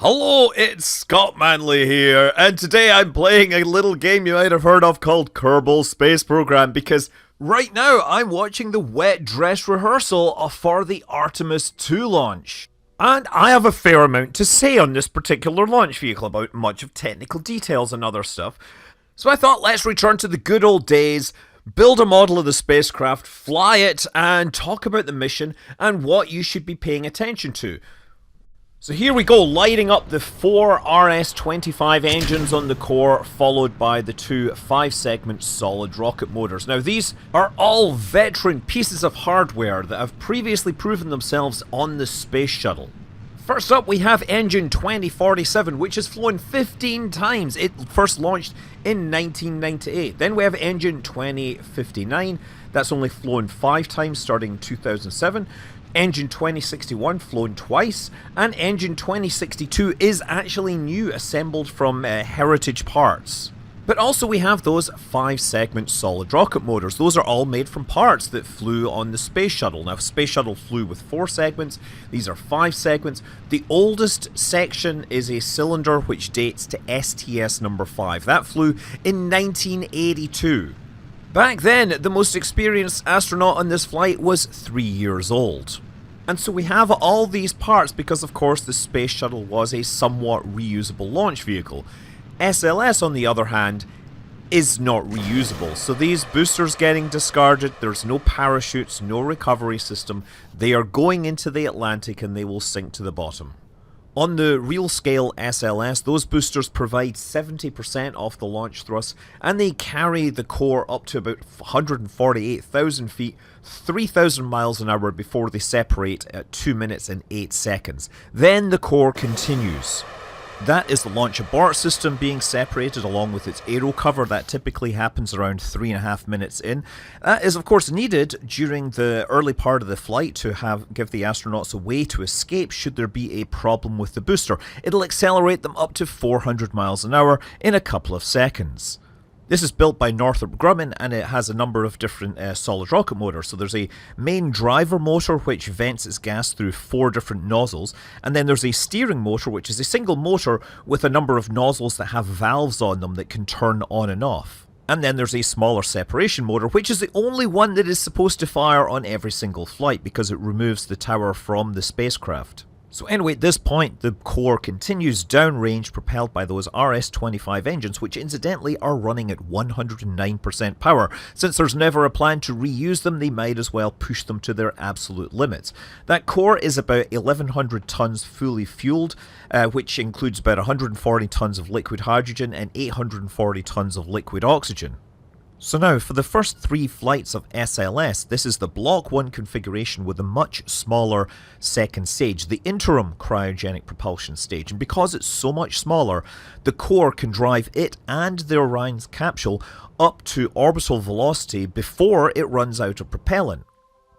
Hello, it's Scott Manley here, and today I'm playing a little game you might have heard of called Kerbal Space Program, because right now I'm watching the wet dress rehearsal for the Artemis II launch. And I have a fair amount to say on this particular launch vehicle about much of technical details and other stuff. So I thought, let's return to the good old days, build a model of the spacecraft, fly it, and talk about the mission and what you should be paying attention to. So here we go, lighting up the 4 RS-25 engines on the core, followed by the 2 5-segment solid rocket motors. Now these are all veteran pieces of hardware that have previously proven themselves on the space shuttle. First up we have engine 2047, which has flown 15 times. It first launched in 1998. Then we have engine 2059, that's only flown 5 times starting in 2007. Engine 2061 flown twice, and engine 2062 is actually new, assembled from heritage parts. But also we have those 5-segment solid rocket motors. Those are all made from parts that flew on the space shuttle. Now, space shuttle flew with 4 segments, these are 5 segments. The oldest section is a cylinder which dates to STS number 5. That flew in 1982. Back then, the most experienced astronaut on this flight was 3 years old. And so we have all these parts because, of course, the space shuttle was a somewhat reusable launch vehicle. SLS, on the other hand, is not reusable. So these boosters getting discarded, there's no parachutes, no recovery system. They are going into the Atlantic and they will sink to the bottom. On the real scale SLS, those boosters provide 70% of the launch thrust, and they carry the core up to about 148,000 feet, 3,000 miles an hour before they separate at 2 minutes and 8 seconds. Then the core continues. That is the launch abort system being separated along with its aero cover. That typically happens around 3.5 minutes in. That is of course needed during the early part of the flight to give the astronauts a way to escape should there be a problem with the booster. It'll accelerate them up to 400 miles an hour in a couple of seconds. This is built by Northrop Grumman, and it has a number of different solid rocket motors. So there's a main driver motor which vents its gas through 4 different nozzles, and then there's a steering motor which is a single motor with a number of nozzles that have valves on them that can turn on and off. And then there's a smaller separation motor, which is the only one that is supposed to fire on every single flight because it removes the tower from the spacecraft. So anyway, at this point, the core continues downrange, propelled by those RS-25 engines, which incidentally are running at 109% power. Since there's never a plan to reuse them, they might as well push them to their absolute limits. That core is about 1,100 tons fully fueled, which includes about 140 tons of liquid hydrogen and 840 tons of liquid oxygen. So now, for the first 3 flights of SLS, this is the Block 1 configuration with a much smaller second stage, the Interim cryogenic propulsion stage. And because it's so much smaller, the core can drive it and the Orion's capsule up to orbital velocity before it runs out of propellant.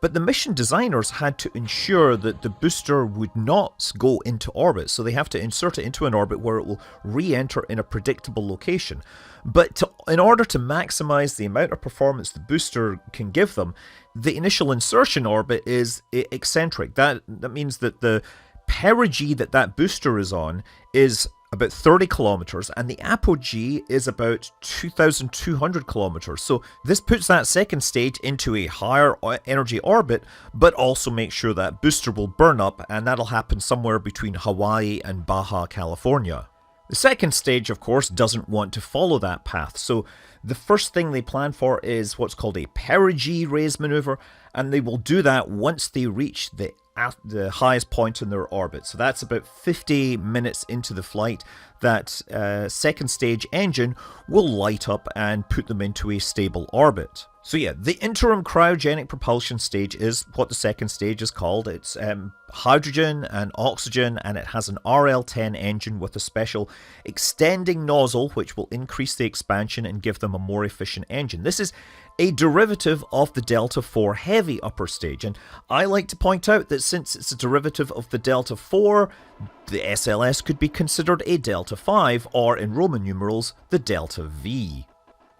But the mission designers had to ensure that the booster would not go into orbit, so they have to insert it into an orbit where it will re-enter in a predictable location. But in order to maximize the amount of performance the booster can give them, the initial insertion orbit is eccentric. That means that the perigee that booster is on is about 30 kilometers, and the apogee is about 2,200 kilometers. So this puts that second stage into a higher energy orbit, but also makes sure that booster will burn up, and that'll happen somewhere between Hawaii and Baja California. The second stage, of course, doesn't want to follow that path, so the first thing they plan for is what's called a perigee raise maneuver, and they will do that once they reach the highest point in their orbit. So that's about 50 minutes into the flight. That second stage engine will light up and put them into a stable orbit. So yeah, the interim cryogenic propulsion stage is what the second stage is called. It's hydrogen and oxygen, and it has an RL-10 engine with a special extending nozzle which will increase the expansion and give them a more efficient engine. This is a derivative of the Delta IV Heavy upper stage, and I like to point out that since it's a derivative of the Delta IV, the SLS could be considered a Delta V, or in Roman numerals, the Delta V.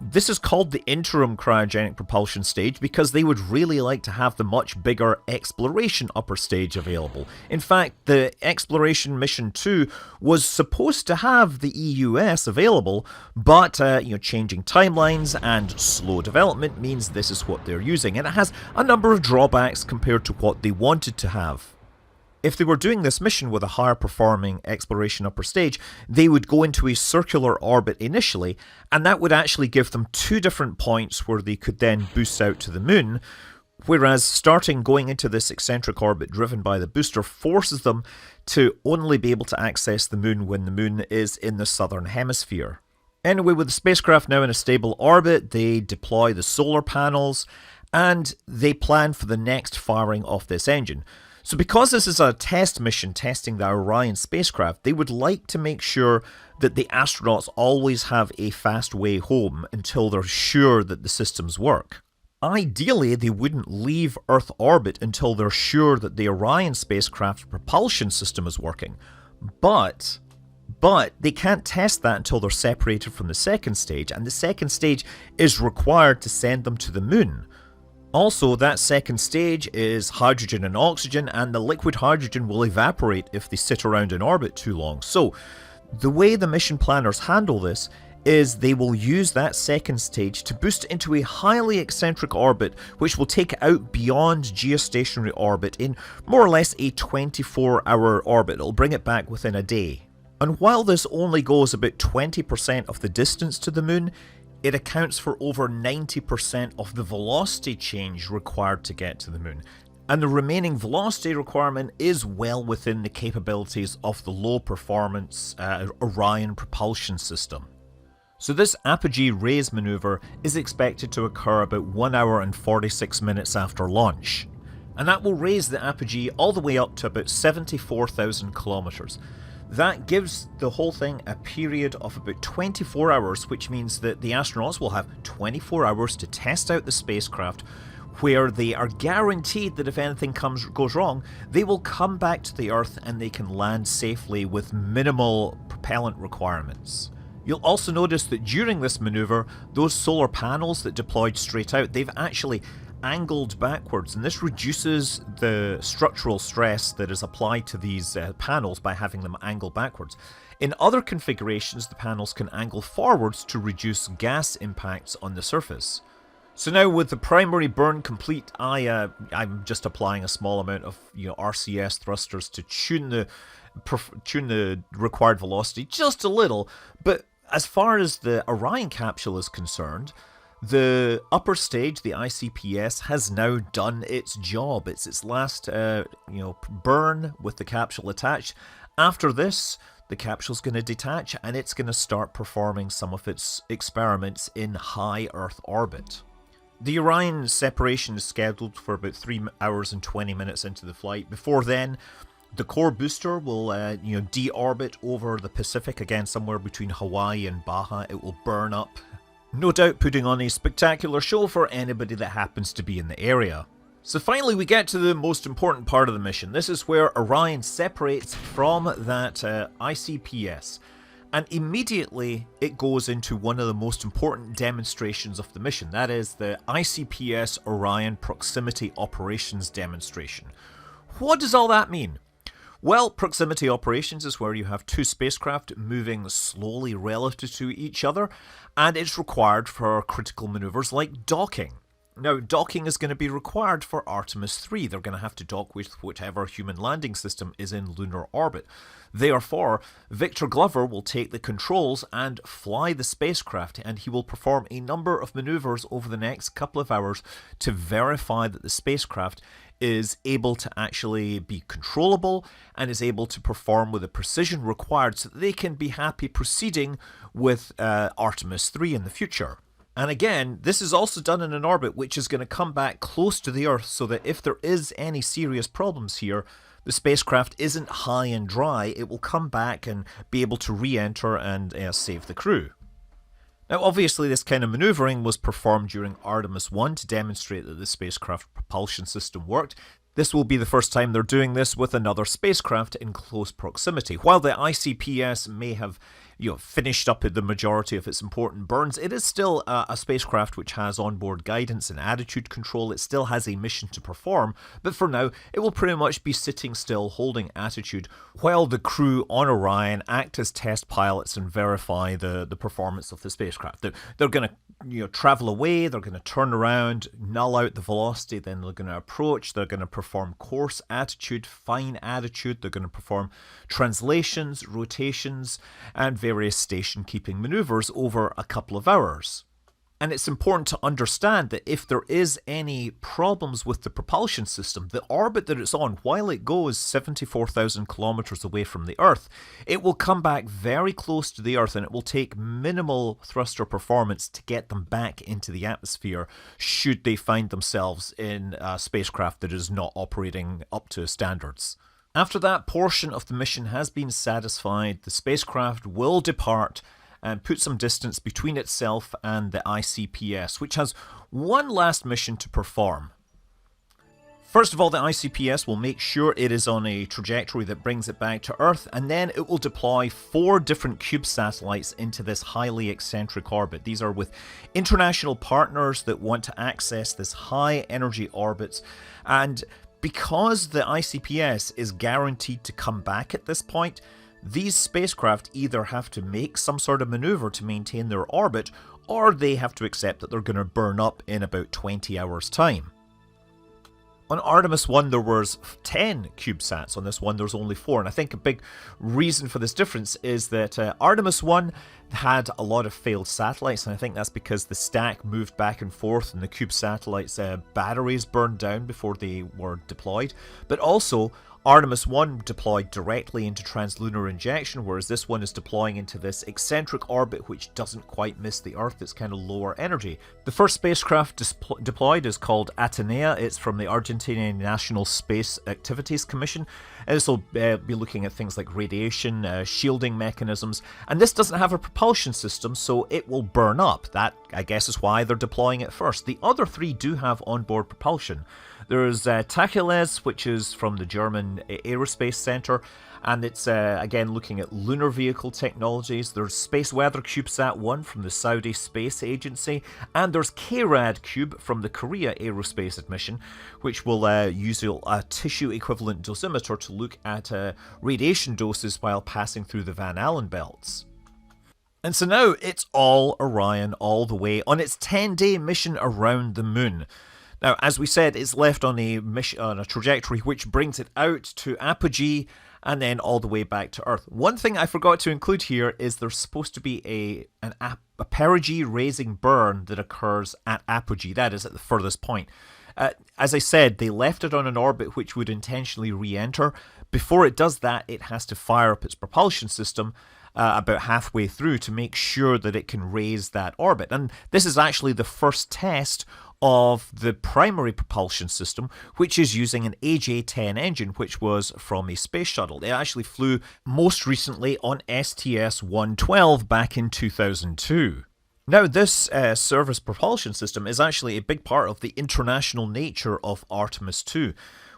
This is called the Interim cryogenic propulsion stage because they would really like to have the much bigger exploration upper stage available. In fact, the Exploration Mission 2 was supposed to have the EUS available, but changing timelines and slow development means this is what they're using, and it has a number of drawbacks compared to what they wanted to have. If they were doing this mission with a higher performing exploration upper stage, they would go into a circular orbit initially, and that would actually give them 2 different points where they could then boost out to the moon, whereas going into this eccentric orbit driven by the booster forces them to only be able to access the moon when the moon is in the southern hemisphere. Anyway, with the spacecraft now in a stable orbit, they deploy the solar panels, and they plan for the next firing of this engine. So because this is a test mission testing the Orion spacecraft, they would like to make sure that the astronauts always have a fast way home until they're sure that the systems work. Ideally, they wouldn't leave Earth orbit until they're sure that the Orion spacecraft's propulsion system is working. But they can't test that until they're separated from the second stage, and the second stage is required to send them to the moon. Also, that second stage is hydrogen and oxygen, and the liquid hydrogen will evaporate if they sit around in orbit too long. So, the way the mission planners handle this is they will use that second stage to boost into a highly eccentric orbit, which will take it out beyond geostationary orbit in more or less a 24-hour orbit. It'll bring it back within a day. And while this only goes about 20% of the distance to the moon, it accounts for over 90% of the velocity change required to get to the moon. And the remaining velocity requirement is well within the capabilities of the low-performance Orion propulsion system. So this apogee raise maneuver is expected to occur about 1 hour and 46 minutes after launch. And that will raise the apogee all the way up to about 74,000 kilometers. That gives the whole thing a period of about 24 hours, which means that the astronauts will have 24 hours to test out the spacecraft, where they are guaranteed that if anything goes wrong, they will come back to the Earth and they can land safely with minimal propellant requirements. You'll also notice that during this maneuver, those solar panels that deployed straight out, they've actually angled backwards, and this reduces the structural stress that is applied to these panels by having them angle backwards. In other configurations, the panels can angle forwards to reduce gas impacts on the surface. So now with the primary burn complete, I'm just applying a small amount of RCS thrusters to tune the required velocity just a little, but as far as the Orion capsule is concerned, the upper stage, the ICPS, has now done its job. It's its last, burn with the capsule attached. After this, the capsule's going to detach and it's going to start performing some of its experiments in high Earth orbit. The Orion separation is scheduled for about 3 hours and 20 minutes into the flight. Before then, the core booster will, deorbit over the Pacific, again somewhere between Hawaii and Baja. It will burn up, no doubt putting on a spectacular show for anybody that happens to be in the area. So finally we get to the most important part of the mission. This is where Orion separates from that ICPS, and immediately it goes into one of the most important demonstrations of the mission. That is the ICPS Orion Proximity Operations demonstration. What does all that mean? Well, proximity operations is where you have 2 spacecraft moving slowly relative to each other, and it's required for critical maneuvers like docking. Now, docking is going to be required for Artemis II. They're going to have to dock with whatever human landing system is in lunar orbit. Therefore, Victor Glover will take the controls and fly the spacecraft, and he will perform a number of maneuvers over the next couple of hours to verify that the spacecraft is able to actually be controllable and is able to perform with the precision required so that they can be happy proceeding with Artemis III in the future. And again, this is also done in an orbit which is going to come back close to the Earth so that if there is any serious problems here, the spacecraft isn't high and dry. It will come back and be able to re-enter and save the crew. Now, obviously, this kind of maneuvering was performed during Artemis I to demonstrate that the spacecraft propulsion system worked. This will be the first time they're doing this with another spacecraft in close proximity. While the ICPS may have finished up the majority of its important burns, it is still a spacecraft which has onboard guidance and attitude control. It still has a mission to perform, but for now, it will pretty much be sitting still, holding attitude, while the crew on Orion act as test pilots and verify the performance of the spacecraft. They're going to travel away, they're going to turn around, null out the velocity, then they're going to approach, they're going to perform course attitude, fine attitude, they're going to perform translations, rotations, and various station keeping maneuvers over a couple of hours. And it's important to understand that if there is any problems with the propulsion system, the orbit that it's on, while it goes 74,000 kilometers away from the Earth, it will come back very close to the Earth, and it will take minimal thruster performance to get them back into the atmosphere should they find themselves in a spacecraft that is not operating up to standards. After that portion of the mission has been satisfied, the spacecraft will depart and put some distance between itself and the ICPS, which has one last mission to perform. First of all, the ICPS will make sure it is on a trajectory that brings it back to Earth, and then it will deploy 4 different cube satellites into this highly eccentric orbit. These are with international partners that want to access this high energy orbit, and because the ICPS is guaranteed to come back at this point, these spacecraft either have to make some sort of maneuver to maintain their orbit, or they have to accept that they're going to burn up in about 20 hours' time. On Artemis I, there was 10 CubeSats. On this one, there's only 4. And I think a big reason for this difference is that Artemis I had a lot of failed satellites, and I think that's because the stack moved back and forth and the Cube satellites' batteries burned down before they were deployed. But also, Artemis I deployed directly into Trans-lunar injection, whereas this one is deploying into this eccentric orbit which doesn't quite miss the Earth. It's kind of lower energy. The first spacecraft deployed is called Atenea. It's from the Argentinian National Space Activities Commission. And this will be looking at things like radiation, shielding mechanisms, and this doesn't have a propulsion system, so it will burn up. That, I guess, is why they're deploying it first. The other 3 do have onboard propulsion. There's Tacheles, which is from the German Aerospace Center, and it's again looking at lunar vehicle technologies. There's Space Weather CubeSat 1 from the Saudi Space Agency, and there's KRAD Cube from the Korea Aerospace Mission, which will use a tissue equivalent dosimeter to look at radiation doses while passing through the Van Allen belts. And so now it's all Orion all the way on its 10-day mission around the moon. Now, as we said, it's left on a mission, on a trajectory which brings it out to apogee and then all the way back to Earth. One thing I forgot to include here is there's supposed to be a perigee raising burn that occurs at apogee, that is at the furthest point. As I said, they left it on an orbit which would intentionally re-enter. Before it does that, it has to fire up its propulsion system about halfway through to make sure that it can raise that orbit. And this is actually the first test of the primary propulsion system, which is using an AJ-10 engine, which was from a space shuttle. It actually flew most recently on STS-112 back in 2002. Now, this service propulsion system is actually a big part of the international nature of Artemis II.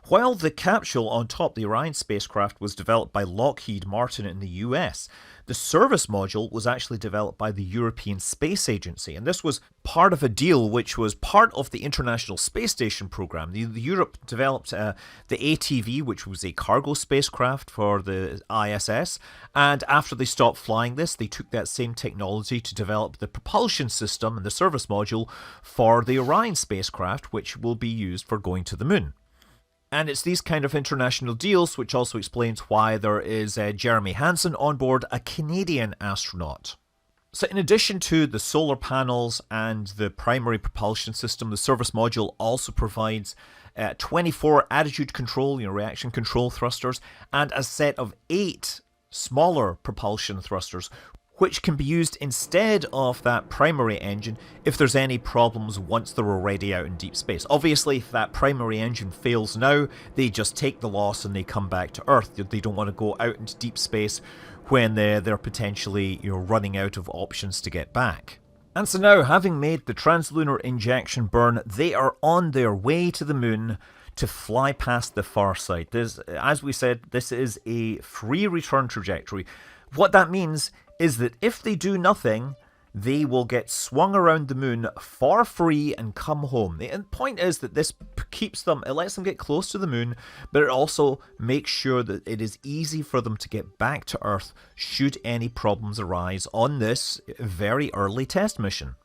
While the capsule on top, the Orion spacecraft, was developed by Lockheed Martin in the US, the service module was actually developed by the European Space Agency, and this was part of a deal which was part of the International Space Station program. Europe developed the ATV, which was a cargo spacecraft for the ISS, and after they stopped flying this, they took that same technology to develop the propulsion system and the service module for the Orion spacecraft, which will be used for going to the moon. And it's these kind of international deals which also explains why there is Jeremy Hansen on board, a Canadian astronaut. So in addition to the solar panels and the primary propulsion system, the service module also provides 24 attitude control, reaction control thrusters, and a set of 8 smaller propulsion thrusters, which can be used instead of that primary engine if there's any problems once they're already out in deep space. Obviously, if that primary engine fails now, they just take the loss and they come back to Earth. They don't want to go out into deep space when they're potentially running out of options to get back. And so now, having made the Trans-lunar injection burn, they are on their way to the moon to fly past the far side. As we said, this is a free return trajectory. What that means is that if they do nothing, they will get swung around the moon for free and come home. The point is that this keeps them, it lets them get close to the moon, but it also makes sure that it is easy for them to get back to Earth should any problems arise on this very early test mission.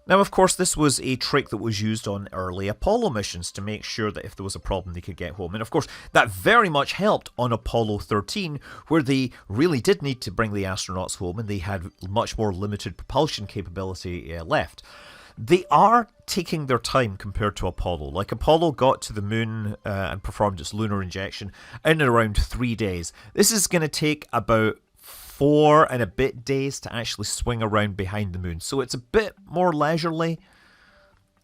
Now, of course, this was a trick that was used on early Apollo missions to make sure that if there was a problem, they could get home. And of course, that very much helped on Apollo 13, where they really did need to bring the astronauts home and they had much more limited propulsion capability left. They are taking their time compared to Apollo. Like, Apollo got to the moon and performed its lunar injection in around 3 days. This is going to take about 4 and a bit days to actually swing around behind the moon. So it's a bit more leisurely.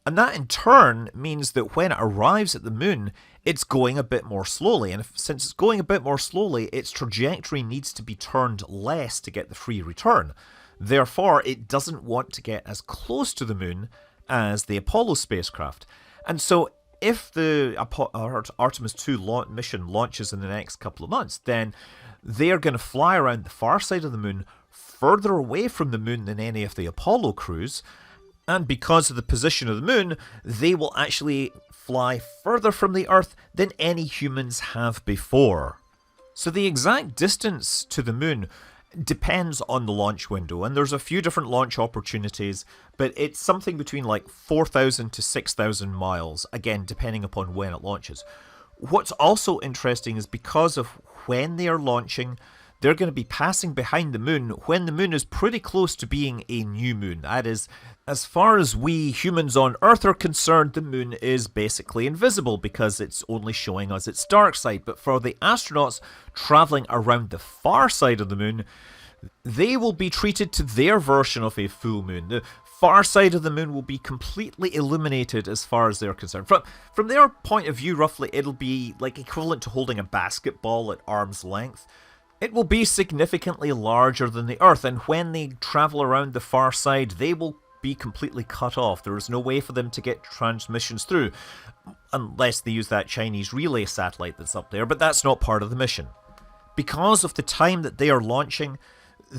And that in turn means that when it arrives at the moon, it's going a bit more slowly. And since it's going a bit more slowly, its trajectory needs to be turned less to get the free return. Therefore, it doesn't want to get as close to the moon as the Apollo spacecraft. And so if the Artemis II mission launches in the next couple of months, then they're going to fly around the far side of the moon, further away from the moon than any of the Apollo crews, and because of the position of the moon, they will actually fly further from the Earth than any humans have before. So the exact distance to the moon depends on the launch window, and there's a few different launch opportunities, but it's something between like 4,000 to 6,000 miles, again, depending upon when it launches. What's also interesting is because of when they are launching, they're going to be passing behind the moon when the moon is pretty close to being a new moon. That is, as far as we humans on Earth are concerned, the moon is basically invisible because it's only showing us its dark side. But for the astronauts traveling around the far side of the moon, they will be treated to their version of a full moon. The far side of the moon will be completely illuminated as far as they're concerned. From their point of view, roughly, it'll be like equivalent to holding a basketball at arm's length. It will be significantly larger than the Earth, and when they travel around the far side, they will be completely cut off. There is no way for them to get transmissions through, unless they use that Chinese relay satellite that's up there, but that's not part of the mission. Because of the time that they are launching,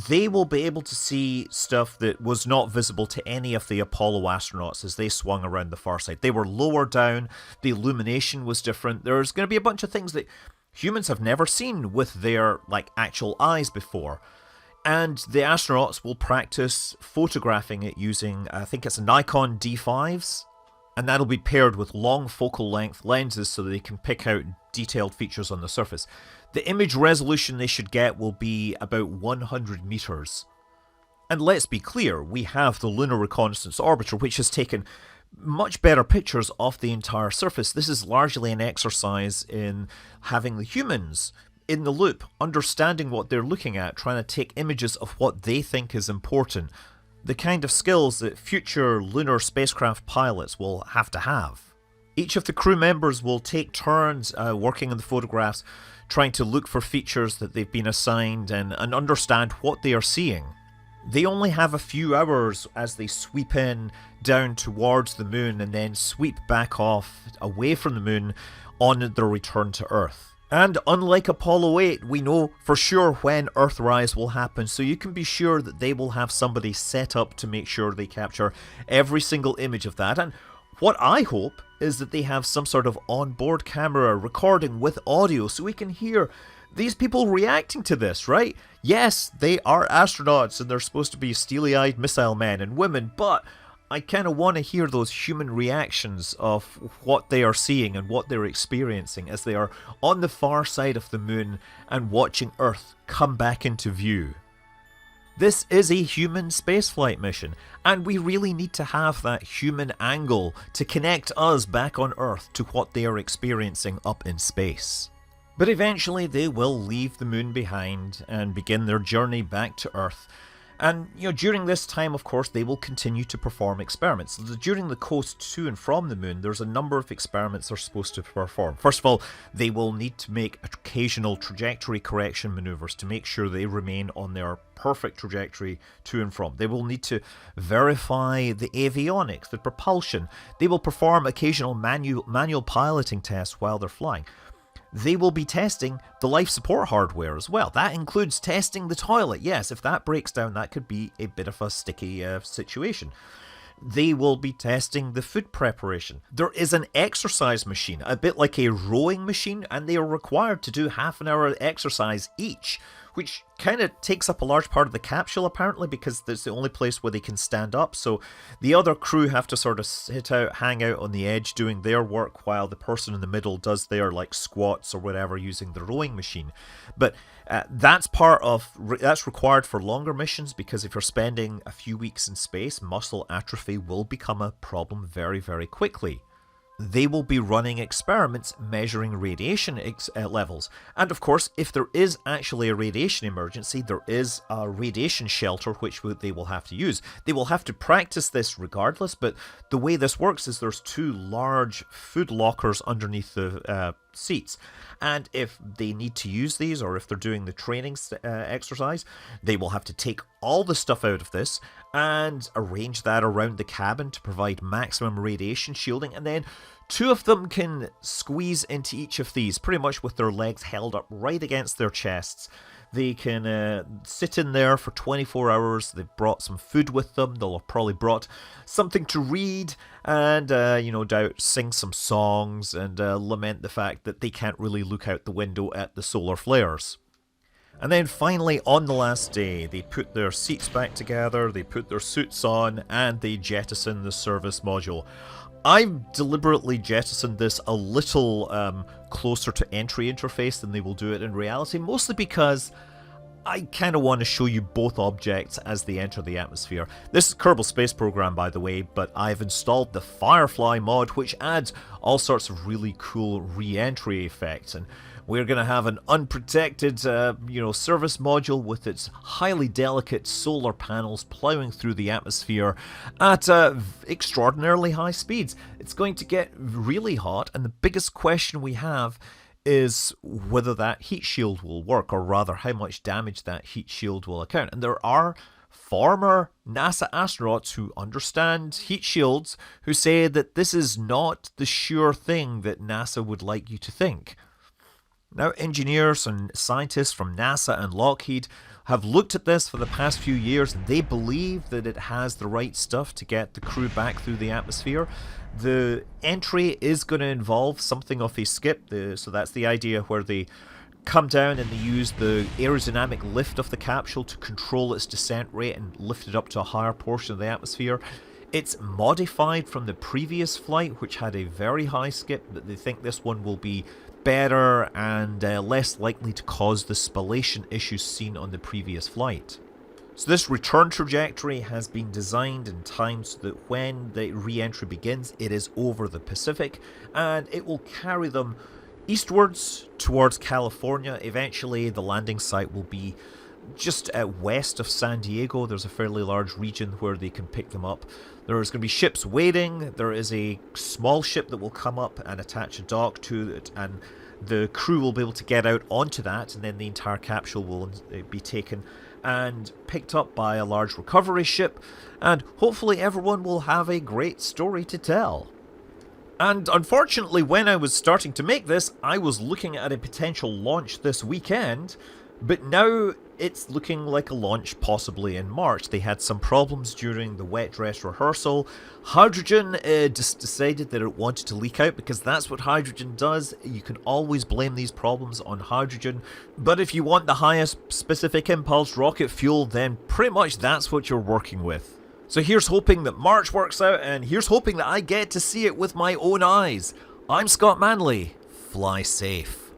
they will be able to see stuff that was not visible to any of the Apollo astronauts as they swung around the far side. They were lower down, the illumination was different. There's going to be a bunch of things that humans have never seen with their actual eyes before. And the astronauts will practice photographing it using, I think it's a Nikon D5s, and that'll be paired with long focal length lenses so that they can pick out detailed features on the surface. The image resolution they should get will be about 100 meters. And let's be clear, we have the Lunar Reconnaissance Orbiter, which has taken much better pictures of the entire surface. This is largely an exercise in having the humans in the loop, understanding what they're looking at, trying to take images of what they think is important. The kind of skills that future lunar spacecraft pilots will have to have. Each of the crew members will take turns working on the photographs, trying to look for features that they've been assigned and understand what they are seeing. They only have a few hours as they sweep in down towards the moon and then sweep back off away from the moon on their return to Earth. And unlike Apollo 8, we know for sure when Earthrise will happen, so you can be sure that they will have somebody set up to make sure they capture every single image of that. And what I hope is that they have some sort of onboard camera recording with audio so we can hear these people reacting to this, right? Yes, they are astronauts and they're supposed to be steely-eyed missile men and women, but I kind of want to hear those human reactions of what they are seeing and what they're experiencing as they are on the far side of the moon and watching Earth come back into view. This is a human spaceflight mission, and we really need to have that human angle to connect us back on Earth to what they are experiencing up in space. But eventually they will leave the moon behind and begin their journey back to Earth. And, during this time, of course, they will continue to perform experiments. During the coast to and from the moon, there's a number of experiments they're supposed to perform. First of all, they will need to make occasional trajectory correction maneuvers to make sure they remain on their perfect trajectory to and from. They will need to verify the avionics, the propulsion. They will perform occasional manual piloting tests while they're flying. they will be testing the life support hardware as well. That includes testing the toilet. Yes, if that breaks down, that could be a bit of a sticky situation. They will be testing the food preparation. There is an exercise machine, a bit like a rowing machine, and they are required to do half an hour exercise each, which kind of takes up a large part of the capsule apparently, because it's the only place where they can stand up. So the other crew have to sort of sit out, hang out on the edge doing their work, while the person in the middle does their like squats or whatever using the rowing machine. But that's required for longer missions, because if you're spending a few weeks in space, muscle atrophy will become a problem very, very quickly. They will be running experiments measuring radiation levels. And of course, if there is actually a radiation emergency, there is a radiation shelter which they will have to use. They will have to practice this regardless, but the way this works is there's 2 large food lockers underneath the seats. And if they need to use these, or if they're doing the training exercise, they will have to take all the stuff out of this and arrange that around the cabin to provide maximum radiation shielding. And then 2 of them can squeeze into each of these, pretty much with their legs held up right against their chests. They can sit in there for 24 hours. They've brought some food with them. They'll have probably brought something to read and, no doubt, sing some songs and lament the fact that they can't really look out the window at the solar flares. And then finally, on the last day, they put their seats back together, they put their suits on, and they jettison the service module. I've deliberately jettisoned this a little closer to entry interface than they will do it in reality, mostly because I kind of want to show you both objects as they enter the atmosphere. This is Kerbal Space Program, by the way, but I've installed the Firefly mod, which adds all sorts of really cool re-entry effects, and we're going to have an unprotected, service module with its highly delicate solar panels plowing through the atmosphere at extraordinarily high speeds. It's going to get really hot, and the biggest question we have is whether that heat shield will work, or rather how much damage that heat shield will account. And there are former NASA astronauts who understand heat shields who say that this is not the sure thing that NASA would like you to think. Now, engineers and scientists from NASA and Lockheed have looked at this for the past few years, and they believe that it has the right stuff to get the crew back through the atmosphere. The entry is going to involve something of a skip, so that's the idea where they come down and they use the aerodynamic lift of the capsule to control its descent rate and lift it up to a higher portion of the atmosphere. It's modified from the previous flight, which had a very high skip, but they think this one will be better and less likely to cause the spallation issues seen on the previous flight. So this return trajectory has been designed and timed so that when the re-entry begins, it is over the Pacific, and it will carry them eastwards towards California. Eventually the landing site will be just west of San Diego. There's a fairly large region where they can pick them up. There's going to be ships waiting. There is a small ship that will come up and attach a dock to it, and the crew will be able to get out onto that, and then the entire capsule will be taken and picked up by a large recovery ship, and hopefully everyone will have a great story to tell. And unfortunately, when I was starting to make this, I was looking at a potential launch this weekend, but now it's looking like a launch possibly in March. They had some problems during the wet dress rehearsal. Hydrogen just decided that it wanted to leak out, because that's what hydrogen does. You can always blame these problems on hydrogen, but if you want the highest specific impulse rocket fuel, then pretty much that's what you're working with. So here's hoping that March works out, and here's hoping that I get to see it with my own eyes. I'm Scott Manley. Fly safe.